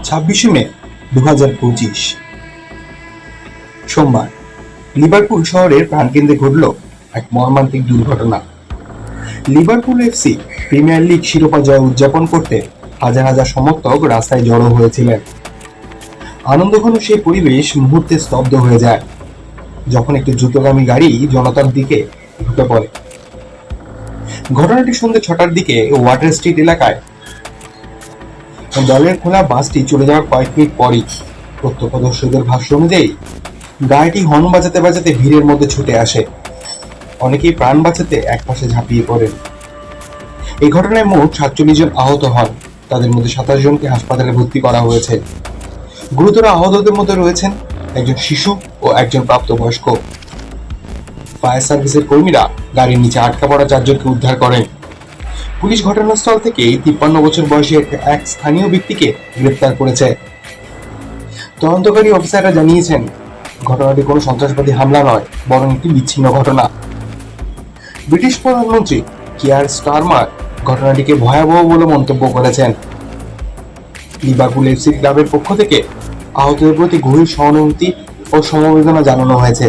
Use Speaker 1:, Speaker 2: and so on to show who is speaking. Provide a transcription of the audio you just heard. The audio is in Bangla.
Speaker 1: 26 মে 2025 সোমবার লিভারপুল শহরের প্রাণকেন্দ্রে ঘটল এক মর্মান্তিক দুর্ঘটনা। লিভারপুল এফসি প্রিমিয়ার লিগ শিরোপা জয় উদযাপন করতে হাজার হাজার সমর্থক রাস্তায় জড়ো হয়েছিলেন। আনন্দঘন সেই পরিবেশ মুহূর্তে স্তব্ধ হয়ে যায় যখন একটি দ্রুতগামী গাড়ি জনতার দিকে ঢুকে পড়ে। ঘটনাটি সন্ধ্যে 6টার দিকে ওয়াটার স্ট্রিট এলাকায়। দলের খোলা বাসটি চলে যাওয়ার কয়েক মিনিট পরই প্রত্যক্ষদর্শীদের ভাষ্য অনুযায়ী গাড়িটি হর্ন বাজাতে বাজাতে ভিড়ের মধ্যে ছুটে আসে। অনেকেই প্রাণ বাঁচাতে একপাশে ঝাঁপিয়ে পড়েন। এই ঘটনায় মোট 47 জন আহত হন। তাদের মধ্যে 27 জনকে হাসপাতালে ভর্তি করা হয়েছে। গুরুতর আহতদের মধ্যে রয়েছেন একজন শিশু ও একজন প্রাপ্তবয়স্ক। ফায়ার সার্ভিসের কর্মীরা গাড়ির নিচে আটকা পড়া 4 জনকে উদ্ধার করেন। পুলিশ ঘটনাস্থল থেকে 53 বছর বয়সী এক স্থানীয় ব্যক্তিকে গ্রেফতার করেছে। তদন্তকারী অফিসাররা জানিয়েছেন, ঘটনাটি কোনো সন্ত্রাসবাদী হামলা নয়, বরং একটি বিচ্ছিন্ন ঘটনা। ব্রিটিশ প্রধানমন্ত্রী কিয়ার স্টারমার ঘটনাটিকে ভয়াবহ বলে মন্তব্য করেছেন। লিভারপুল এফসি ক্লাবের পক্ষ থেকে আহতদের প্রতি গভীর সহানুভূতি ও সমবেদনা জানানো হয়েছে।